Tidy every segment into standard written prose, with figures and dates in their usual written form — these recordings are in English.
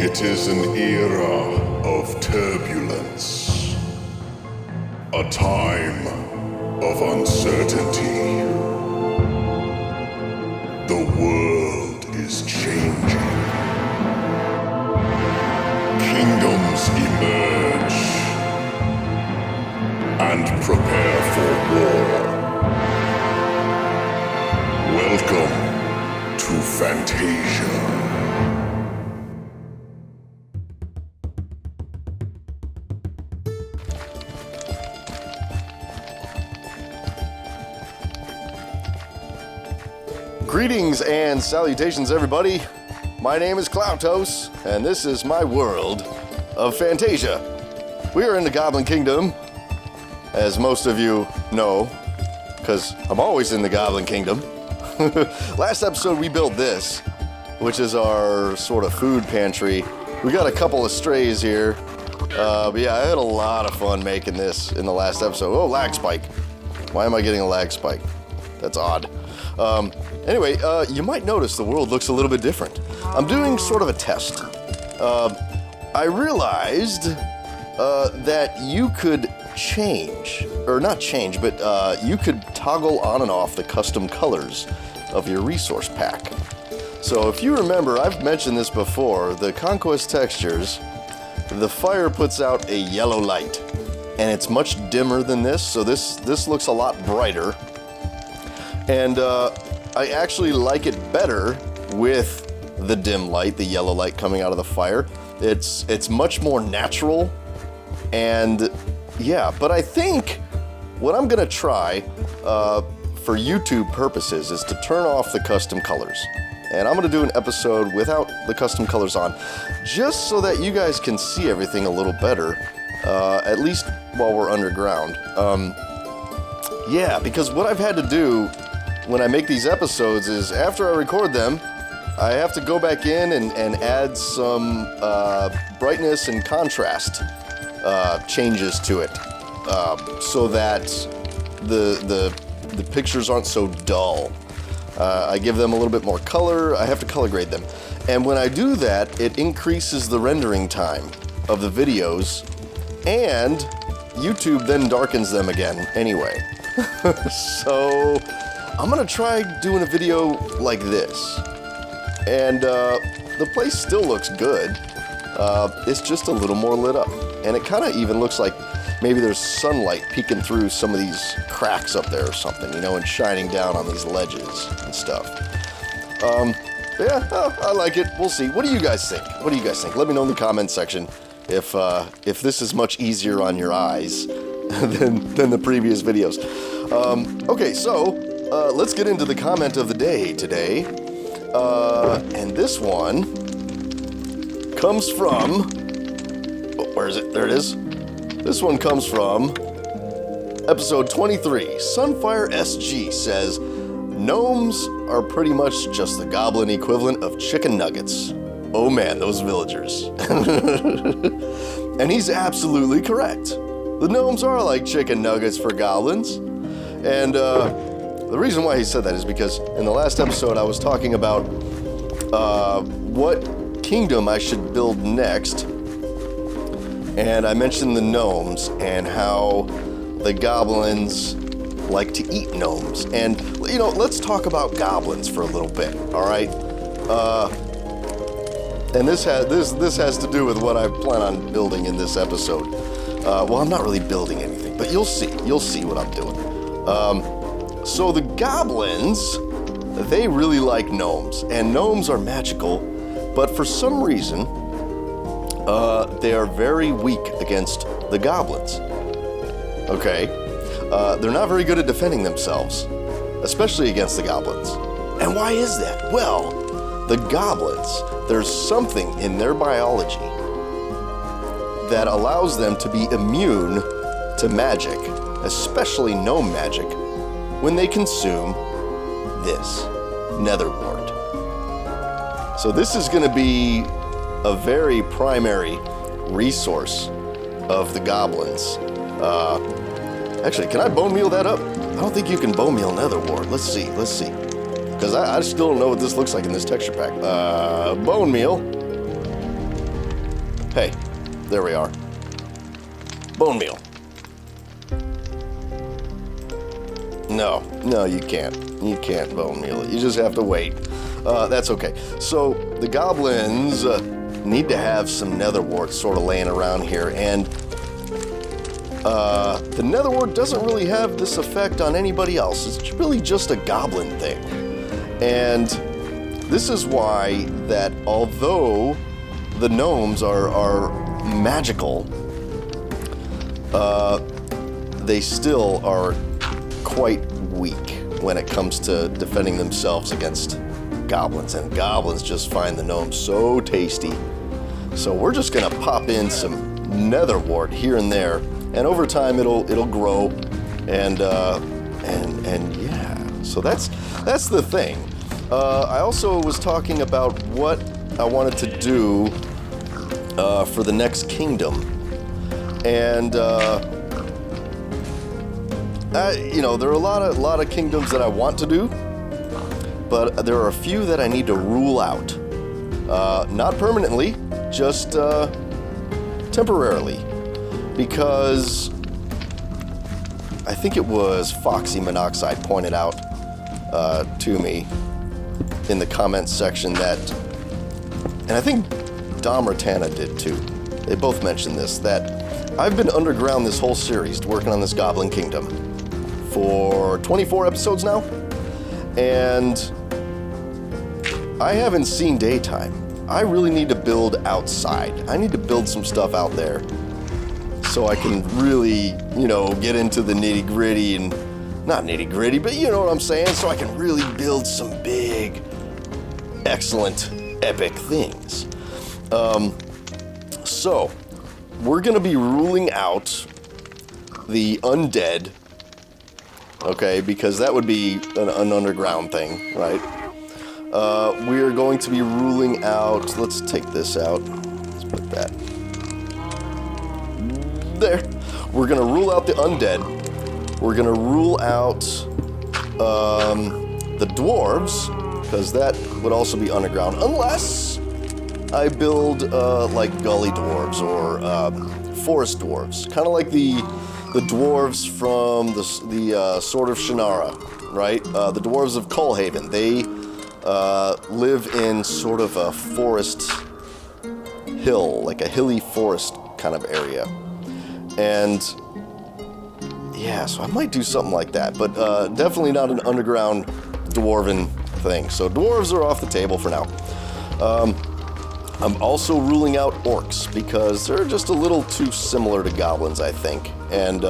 It is an era of turbulence, a time of uncertainty. The world is changing. Kingdoms emerge and prepare for war. Welcome to Fantasia. Greetings and salutations, everybody. My name is Klautos, and this is my world of Fantasia. We are in the Goblin Kingdom, as most of you know, because I'm always in the Goblin Kingdom. Last episode we built this, which is our sort of food pantry. We got a couple of strays here, but yeah, I had a lot of fun making this in the last episode. Oh, lag spike. Why am I getting a lag spike? That's odd. Anyway, you might notice the world looks a little bit different. I'm doing sort of a test. I realized that you could change, or not change, but you could toggle on and off the custom colors of your resource pack. So if you remember, I've mentioned this before, the Conquest textures, the fire puts out a yellow light, and it's much dimmer than this, so this looks a lot brighter. And I actually like it better with the dim light, the yellow light coming out of the fire. It's much more natural, and yeah, but I think what I'm gonna try for YouTube purposes is to turn off the custom colors. And I'm gonna do an episode without the custom colors on, just so that you guys can see everything a little better, at least while we're underground. Yeah, because what I've had to do when I make these episodes is after I record them, I have to go back in and add some brightness and contrast changes to it, so that the pictures aren't so dull. I give them a little bit more color. I have to color grade them. And when I do that, it increases the rendering time of the videos, and YouTube then darkens them again anyway. So I'm gonna try doing a video like this. And the place still looks good. It's just a little more lit up. And it kind of even looks like maybe there's sunlight peeking through some of these cracks up there or something, you know, and shining down on these ledges and stuff. Yeah, I like it. We'll see. What do you guys think? What do you guys think? Let me know in the comment section if this is much easier on your eyes than the previous videos. Okay, so let's get into the comment of the day today. And this one comes from, oh, where is it? There it is. This one comes from episode 23. Sunfire SG says, gnomes are pretty much just the goblin equivalent of chicken nuggets. Oh man, those villagers. And he's absolutely correct. The gnomes are like chicken nuggets for goblins. And the reason why he said that is because in the last episode I was talking about what kingdom I should build next. And I mentioned the gnomes and how the goblins like to eat gnomes. And, you know, let's talk about goblins for a little bit, all right? And this has to do with what I plan on building in this episode. Well, I'm not really building anything, but you'll see what I'm doing. So the goblins, they really like gnomes, and gnomes are magical, but for some reason, they are very weak against the goblins. Okay? They're not very good at defending themselves, especially against the goblins. And why is that? Well, the goblins, there's something in their biology that allows them to be immune to magic, especially gnome magic, when they consume this, netherwart. So this is going to be a very primary resource of the goblins. Actually, can I bone meal that up? I don't think you can bone meal netherwart. Let's see. Because I still don't know what this looks like in this texture pack. Bone meal. Hey, there we are. Bone meal. No, you can't. You can't bone meal it. You just have to wait. That's okay. So, the goblins need to have some netherwart sort of laying around here, and the netherwart doesn't really have this effect on anybody else. It's really just a goblin thing. And this is why that although the gnomes are magical, they still are quite weak when it comes to defending themselves against goblins. And goblins just find the gnomes so tasty. So we're just gonna pop in some netherwart here and there, and over time it'll grow, and yeah. So that's the thing. I also was talking about what I wanted to do for the next kingdom, and there are a lot of kingdoms that I want to do, but there are a few that I need to rule out, not permanently, just temporarily, because I think it was Foxy Monoxide pointed out to me in the comments section that, and I think Dom Ratana did too, they both mentioned this, that I've been underground this whole series working on this Goblin Kingdom for 24 episodes now, and I haven't seen daytime. I really need to build outside. I need to build some stuff out there so I can really, get into the nitty gritty, and not nitty gritty, but you know what I'm saying, so I can really build some big, excellent, epic things. So we're gonna be ruling out the undead, okay, because that would be an underground thing, right? We are going to be ruling out, let's take this out, let's put that there. We're gonna rule out the undead. We're gonna rule out the dwarves, because that would also be underground, unless I build like gully dwarves or forest dwarves, kind of like the dwarves from the Sword of Shannara, right? The dwarves of Cullhaven. They live in sort of a forest hill, like a hilly forest kind of area. And yeah, so I might do something like that, but definitely not an underground dwarven thing. So dwarves are off the table for now. I'm also ruling out orcs because they're just a little too similar to goblins, I think. And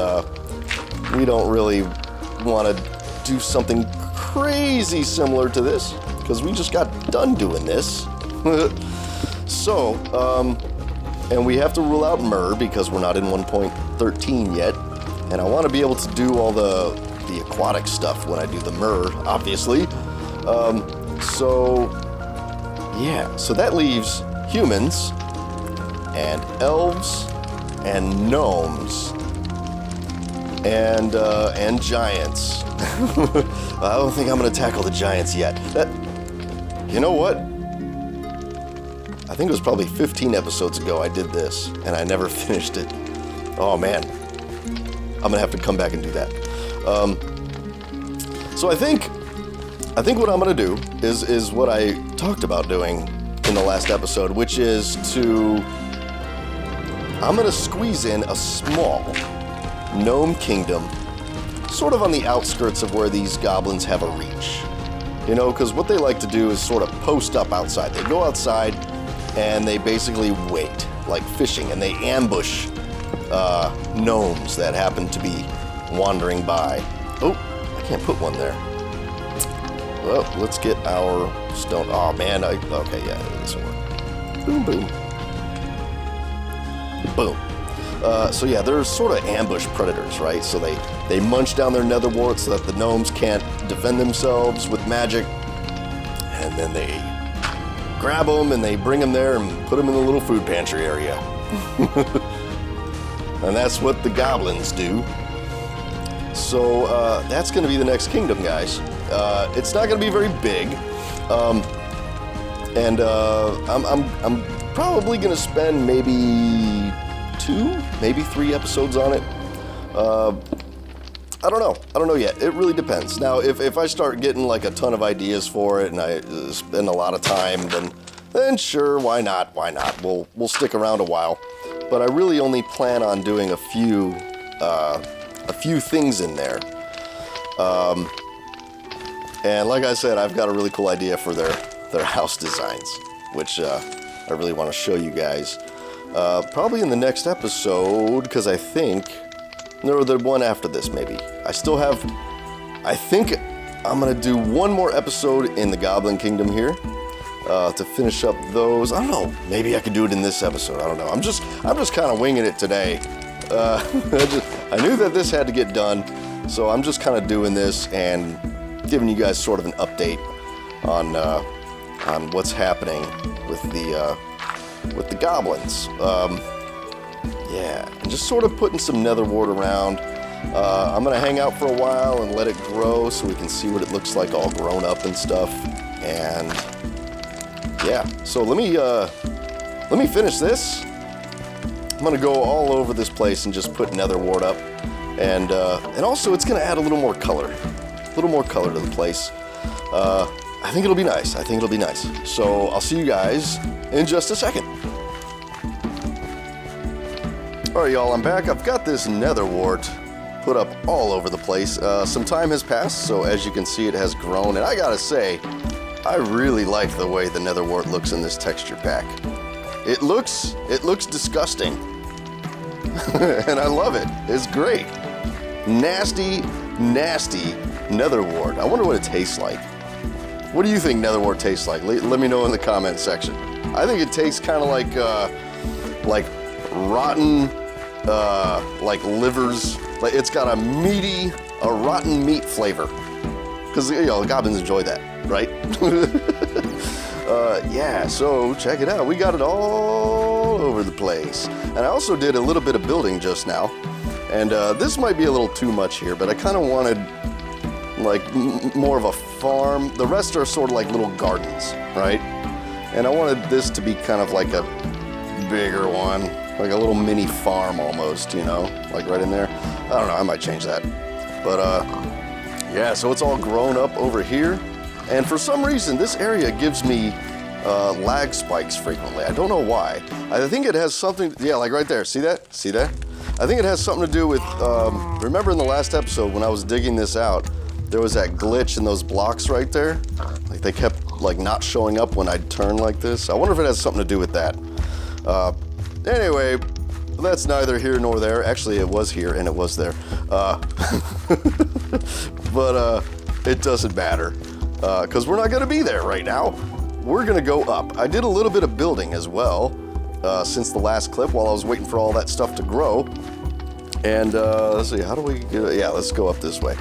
we don't really want to do something crazy similar to this because we just got done doing this. So, and we have to rule out Myrrh because we're not in 1.13 yet. And I want to be able to do all the aquatic stuff when I do the Myrrh, obviously. So, yeah. So that leaves humans and elves and gnomes and giants. I don't think I'm going to tackle the giants yet. You know what? I think it was probably 15 episodes ago I did this, and I never finished it. Oh, man. I'm going to have to come back and do that. So I think what I'm going to do is what I talked about doing in the last episode, which is I'm going to squeeze in a small gnome kingdom sort of on the outskirts of where these goblins have a reach. Because what they like to do is sort of post up outside. They go outside and they basically wait, like fishing, and they ambush gnomes that happen to be wandering by. Oh, I can't put one there. Well, let's get our stone. Oh, man. Okay, yeah, this will work. Boom, boom. Boom. So, yeah, they're sort of ambush predators, right? So they munch down their netherwart so that the gnomes can't defend themselves with magic. And then they grab them and they bring them there and put them in the little food pantry area. And that's what the goblins do. So that's going to be the next kingdom, guys. It's not going to be very big, and I'm probably gonna spend maybe 2, maybe 3 episodes on it. I don't know. I don't know yet. It really depends. Now, if I start getting like a ton of ideas for it and I spend a lot of time, then sure, why not? Why not? We'll stick around a while. But I really only plan on doing a few things in there. And like I said, I've got a really cool idea for their house designs, which I really want to show you guys. Probably in the next episode, because I think, or the one after this maybe. I think I'm going to do one more episode in the Goblin Kingdom here to finish up those. I don't know, maybe I could do it in this episode. I don't know. I'm just kind of winging it today. I knew that this had to get done, so I'm just kind of doing this and giving you guys sort of an update on what's happening with the goblins. Yeah, and just sort of putting some netherwart around. I'm gonna hang out for a while and let it grow so we can see what it looks like all grown up and stuff. And yeah, so let me finish this. I'm gonna go all over this place and just put netherwart up, and also it's gonna add a little more color to the place. I think it'll be nice. So I'll see you guys in just a second. Alright y'all, I'm back. I've got this netherwart put up all over the place. Some time has passed, so as you can see it has grown, and I gotta say, I really like the way the netherwart looks in this texture pack. It looks disgusting. And I love it. It's great. Nasty netherwart. I wonder what it tastes like. What do you think netherwart tastes like? Let me know in the comment section. I think it tastes kind of like rotten, like livers. Like it's got a rotten meat flavor. Because the goblins enjoy that, right? Yeah, so check it out. We got it all over the place. And I also did a little bit of building just now. And this might be a little too much here, but I kind of wanted like more of a farm. The rest are sort of like little gardens, right? And I wanted this to be kind of like a bigger one, like a little mini farm almost, like right in there. I don't know, I might change that. But yeah, so it's all grown up over here. And for some reason, this area gives me lag spikes frequently. I don't know why. I think it has something, yeah, like right there. See that? See that? I think it has something to do with, remember in the last episode when I was digging this out, there was that glitch in those blocks right there. Like they kept like not showing up when I'd turn like this. I wonder if it has something to do with that. Anyway, that's neither here nor there. Actually, it was here and it was there. But it doesn't matter because we're not going to be there right now. We're going to go up. I did a little bit of building as well since the last clip while I was waiting for all that stuff to grow. And let's see, how do we get it? Yeah, let's go up this way.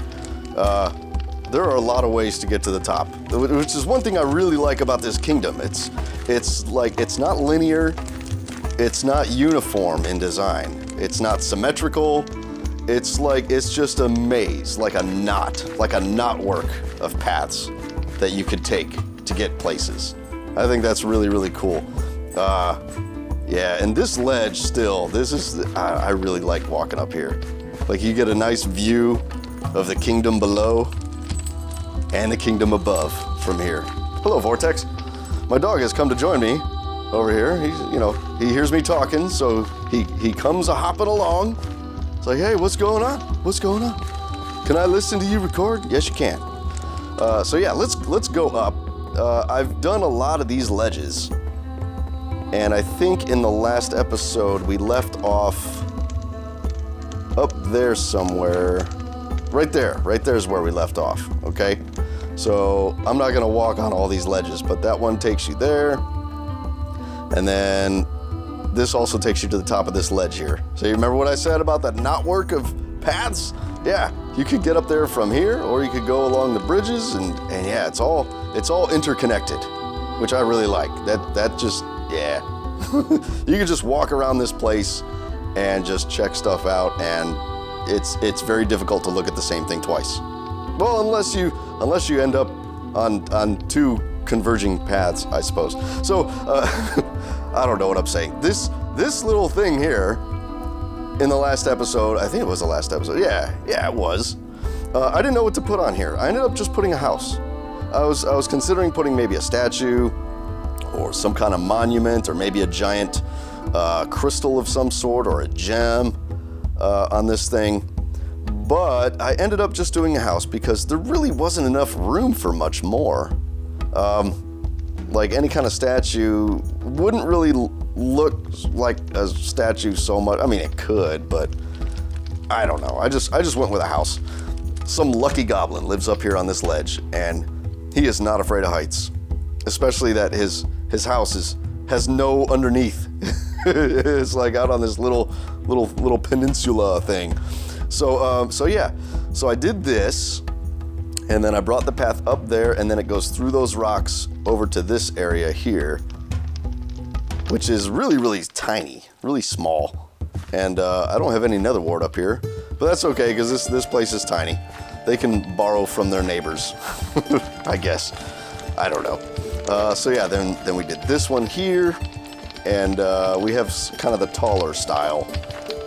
There are a lot of ways to get to the top, which is one thing I really like about this kingdom. It's like, it's not linear, it's not uniform in design, it's not symmetrical, it's just a maze, like a knotwork of paths that you could take to get places. I think that's really, really cool. Yeah, and this ledge still, I really like walking up here. Like you get a nice view of the kingdom below and the kingdom above from here. Hello, Vortex. My dog has come to join me over here. He hears me talking, so he comes a-hopping along. It's like, hey, what's going on? What's going on? Can I listen to you record? Yes, you can. So yeah, let's go up. I've done a lot of these ledges, and I think in the last episode we left off up there somewhere. Right there is where we left off, okay? So I'm not gonna walk on all these ledges, but that one takes you there. And then this also takes you to the top of this ledge here. So you remember what I said about that knotwork of paths? Yeah, you could get up there from here, or you could go along the bridges, and yeah, it's all interconnected, which I really like. That just, yeah. You can just walk around this place and just check stuff out, and it's very difficult to look at the same thing twice. Well, unless you end up on two converging paths, I suppose. So, I don't know what I'm saying. This little thing here, in the last episode, I think it was the last episode. Yeah, it was. I didn't know what to put on here. I ended up just putting a house. I was considering putting maybe a statue or some kind of monument or maybe a giant crystal of some sort or a gem on this thing. But I ended up just doing a house because there really wasn't enough room for much more. Like any kind of statue wouldn't really look like a statue so much. I mean, it could, but I don't know. I just went with a house. Some lucky goblin lives up here on this ledge, and he is not afraid of heights, especially that his house has no underneath. It's like out on this little peninsula thing. So yeah. So I did this, and then I brought the path up there, and then it goes through those rocks over to this area here, which is really, really tiny, really small. And I don't have any netherwart up here, but that's okay because this place is tiny. They can borrow from their neighbors, I guess. I don't know. So yeah, then we did this one here, and we have kind of the taller style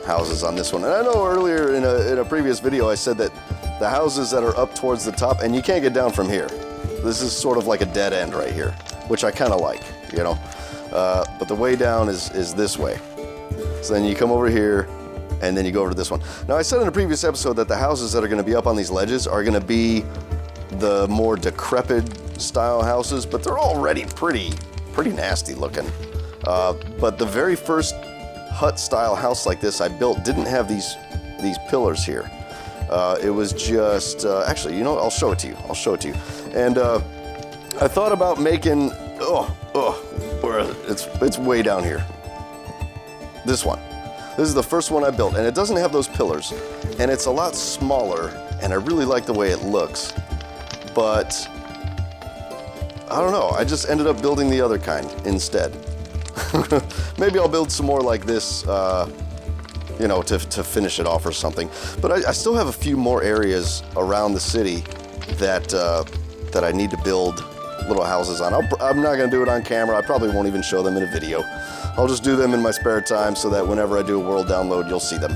houses on this one. And I know earlier in a previous video I said that the houses that are up towards the top, and you can't get down from here. This is sort of like a dead end right here, which I kind of like, you know. But the way down is this way. So then you come over here, and then you go over to this one. Now, I said in a previous episode that the houses that are going to be up on these ledges are going to be the more decrepit style houses, but they're already pretty nasty looking. But the very first hut style house like this I built didn't have these pillars here. It was just, actually, you know what? I'll show it to you. And I thought about making, where it's way down here. This one. This is the first one I built, and it doesn't have those pillars, and it's a lot smaller, and I really like the way it looks. But I don't know. I just ended up building the other kind instead. Maybe I'll build some more like this, you know, to finish it off or something. But I still have a few more areas around the city that I need to build little houses on. I'm not going to do it on camera. I probably won't even show them in a video. I'll just do them in my spare time so that whenever I do a world download, you'll see them.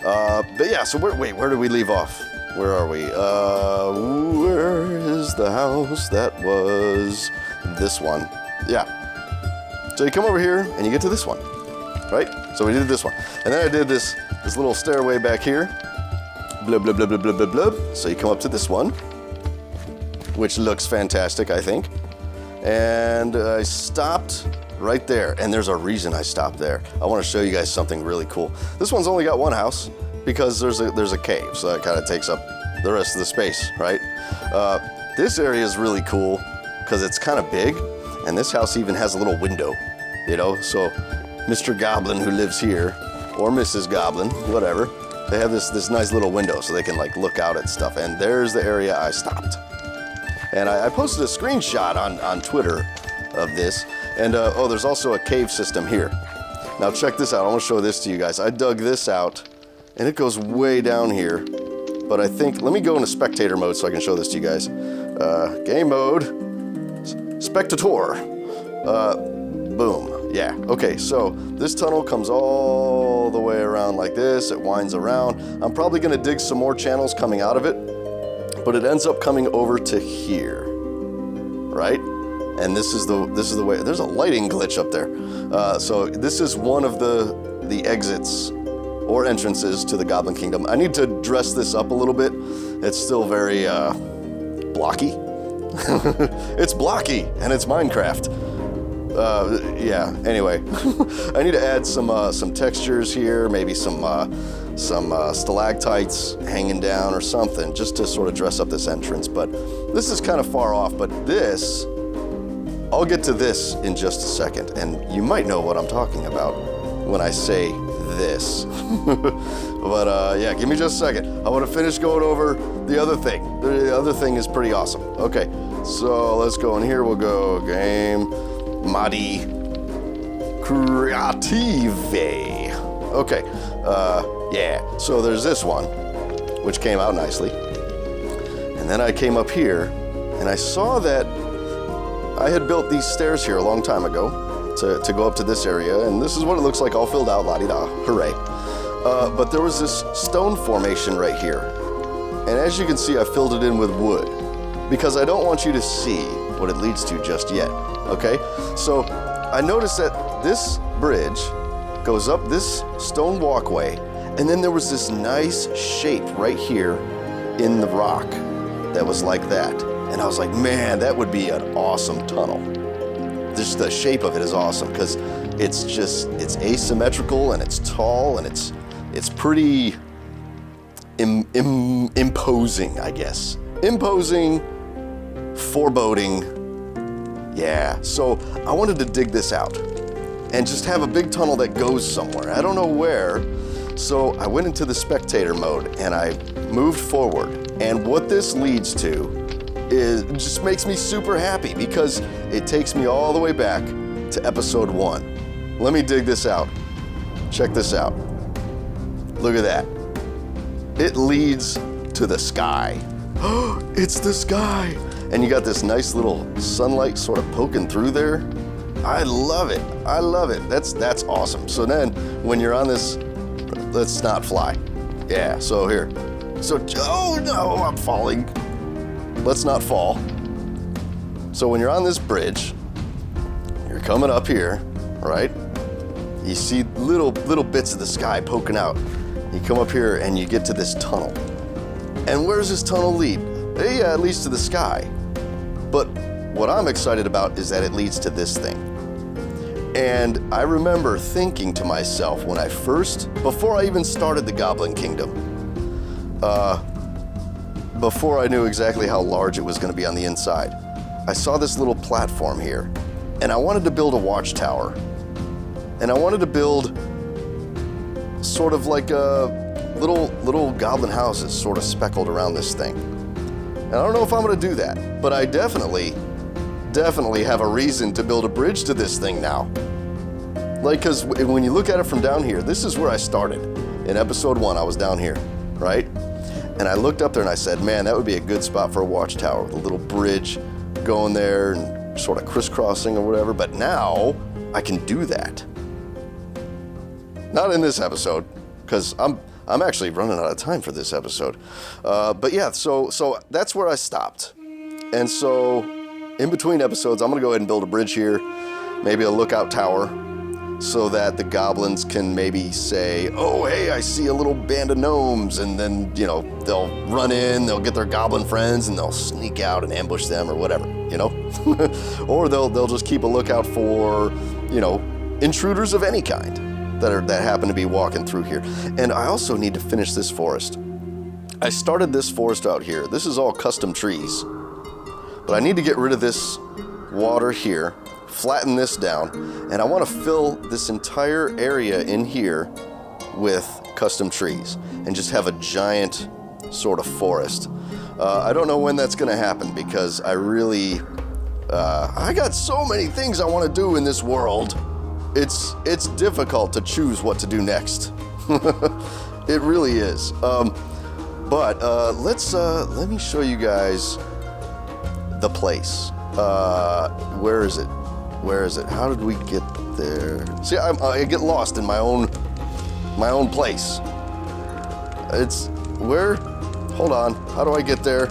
But yeah, so where did we leave off? Where are we? Where is the house? That was this one. Yeah. So you come over here and you get to this one, right? So we did this one. And then I did this little stairway back here. Blub, blub, blub, blub, blub, blub, blub. So you come up to this one, which looks fantastic, I think. And I stopped right there. And there's a reason I stopped there. I want to show you guys something really cool. This one's only got one house because there's a cave. So that kind of takes up the rest of the space, right? This area is really cool because it's kind of big. And this house even has a little window, you know? So Mr. Goblin who lives here, or Mrs. Goblin, whatever, they have this nice little window so they can like look out at stuff. And there's the area I stopped. And I posted a screenshot on Twitter of this. And there's also a cave system here. Now check this out. I want to show this to you guys. I dug this out, and it goes way down here. But I think, let me go into spectator mode so I can show this to you guys. Game mode, spectator. Boom. Yeah. Okay. So this tunnel comes all the way around like this. It winds around. I'm probably going to dig some more channels coming out of it, but it ends up coming over to here, right? And this is the way. There's a lighting glitch up there. So this is one of the exits or entrances to the Goblin Kingdom. I need to dress this up a little bit. It's still very blocky. It's blocky and it's Minecraft. Yeah. Anyway, I need to add some textures here, maybe some stalactites hanging down or something, just to sort of dress up this entrance. But this is kind of far off. But this, I'll get to this in just a second, and you might know what I'm talking about when I say this. But yeah, give me just a second. I want to finish going over the other thing. The other thing is pretty awesome. Okay, so let's go in here. We'll go game Modi Creative. Okay, yeah, so there's this one, which came out nicely. And then I came up here, and I saw that I had built these stairs here a long time ago to go up to this area, and this is what it looks like all filled out, la-di-da, hooray. But there was this stone formation right here. And as you can see, I filled it in with wood because I don't want you to see what it leads to just yet, okay? So I noticed that this bridge goes up this stone walkway, and then there was this nice shape right here in the rock that was like that. And I was like, man, that would be an awesome tunnel. Just the shape of it is awesome because it's asymmetrical and it's tall and it's pretty imposing, I guess. Imposing, foreboding. Yeah, so I wanted to dig this out and just have a big tunnel that goes somewhere. I don't know where. So I went into the spectator mode and I moved forward. And what this leads to is just makes me super happy because it takes me all the way back to episode 1. Let me dig this out. Check this out. Look at that. It leads to the sky. It's the sky. And you got this nice little sunlight sort of poking through there. I love it. I love it. That's awesome. So then when you're on this, let's not fly. Yeah, so here. So, oh no, I'm falling. Let's not fall. So when you're on this bridge, you're coming up here, right? You see little bits of the sky poking out. You come up here and you get to this tunnel. And where does this tunnel lead? Yeah, it leads to the sky. But what I'm excited about is that it leads to this thing. And I remember thinking to myself when before I even started the Goblin Kingdom, before I knew exactly how large it was going to be on the inside, I saw this little platform here, and I wanted to build a watchtower. And I wanted to build sort of like a little goblin houses sort of speckled around this thing. And I don't know if I'm going to do that, but I definitely have a reason to build a bridge to this thing now. Like, because when you look at it from down here, this is where I started. In episode 1, I was down here, right? And I looked up there and I said, man, that would be a good spot for a watchtower with a little bridge going there and sort of crisscrossing or whatever. But now I can do that. Not in this episode, because I'm actually running out of time for this episode. But yeah, so that's where I stopped. And so in between episodes, I'm going to go ahead and build a bridge here, maybe a lookout tower, so that the goblins can maybe say, oh, hey, I see a little band of gnomes, and then, you know, they'll run in, they'll get their goblin friends, and they'll sneak out and ambush them or whatever, you know? Or they'll just keep a lookout for, you know, intruders of any kind that happen to be walking through here. And I also need to finish this forest. I started this forest out here. This is all custom trees. But I need to get rid of this water here, flatten this down, and I want to fill this entire area in here with custom trees and just have a giant sort of forest. I don't know when that's going to happen because I got so many things I want to do in this world. It's difficult to choose what to do next. It really is. But let me show you guys the place. Where is it? Where is it? How did we get there? See, I get lost in my own place. It's where? Hold on. How do I get there?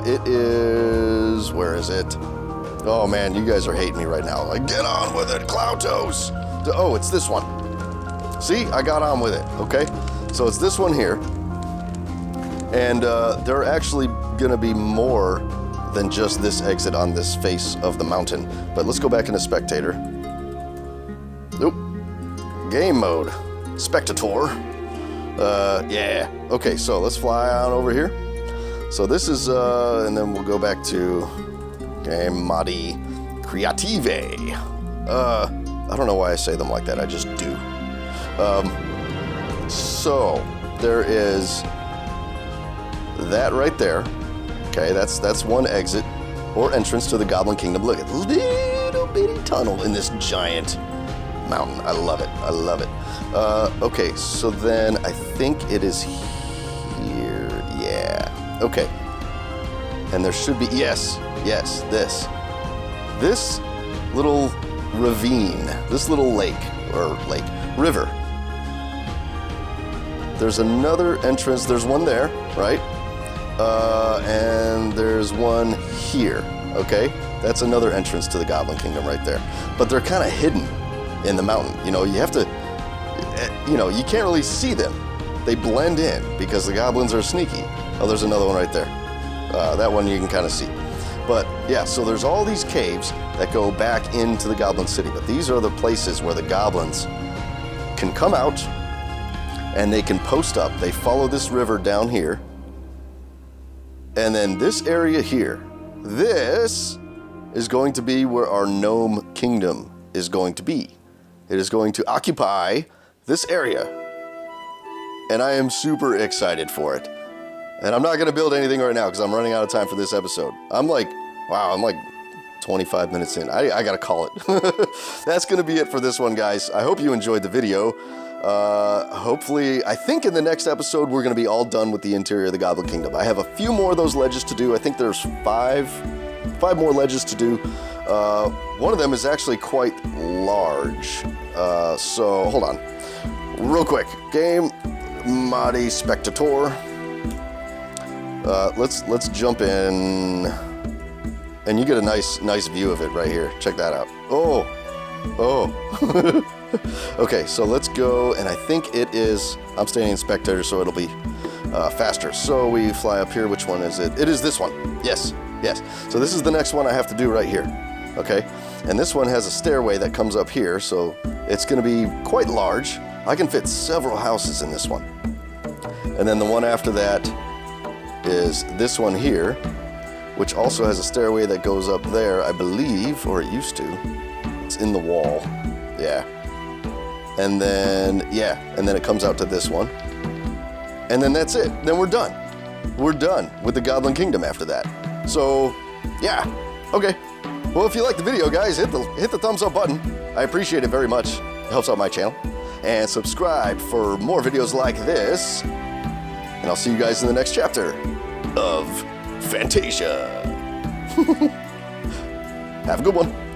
It is. Where is it? Oh man, you guys are hating me right now. Like, get on with it, Klautos. Oh, it's this one. See, I got on with it. Okay, so it's this one here, and there are actually gonna be more than just this exit on this face of the mountain. But let's go back into spectator. Nope. Game mode. Spectator. Yeah. Okay, so let's fly on over here. So this is, and then we'll go back to Game Modi Creative. I don't know why I say them like that, I just do. So there is that right there. Okay, that's one exit or entrance to the Goblin Kingdom. Look at little bitty tunnel in this giant mountain. I love it. I love it. Okay, so then I think it is here. Yeah. Okay. And there should be, yes, this. this little ravine, this little river. There's another entrance. There's one there, right? And there's one here, okay? That's another entrance to the Goblin Kingdom right there. But they're kind of hidden in the mountain. You know, you have to, you can't really see them. They blend in because the goblins are sneaky. Oh, there's another one right there. That one you can kind of see. But yeah, so there's all these caves that go back into the Goblin City. But these are the places where the goblins can come out and they can post up. They follow this river down here. And then this area here, this is going to be where our gnome kingdom is going to be. It is going to occupy this area. And I am super excited for it. And I'm not going to build anything right now because I'm running out of time for this episode. I'm like 25 minutes in. I got to call it. That's going to be it for this one, guys. I hope you enjoyed the video. Hopefully, I think in the next episode, we're going to be all done with the interior of the Goblin Kingdom. I have a few more of those ledges to do. I think there's five more ledges to do. One of them is actually quite large. So hold on. Real quick. Game Modi Spectator. Let's jump in, and you get a nice view of it right here. Check that out. Oh. Okay, so let's go, and I think it is. I'm staying in spectator, so it'll be faster. So we fly up here. Which one is it? It is this one. Yes. So this is the next one I have to do right here. Okay, and this one has a stairway that comes up here, so it's going to be quite large. I can fit several houses in this one, and then the one after that is this one here, which also has a stairway that goes up there, I believe, or it used to. It's in the wall. Yeah. And then it comes out to this one. And then that's it. Then we're done. We're done with the Goblin Kingdom after that. So, yeah. Okay. Well, if you liked the video, guys, hit the thumbs up button. I appreciate it very much. It helps out my channel. And subscribe for more videos like this. And I'll see you guys in the next chapter of Fantasia. Have a good one.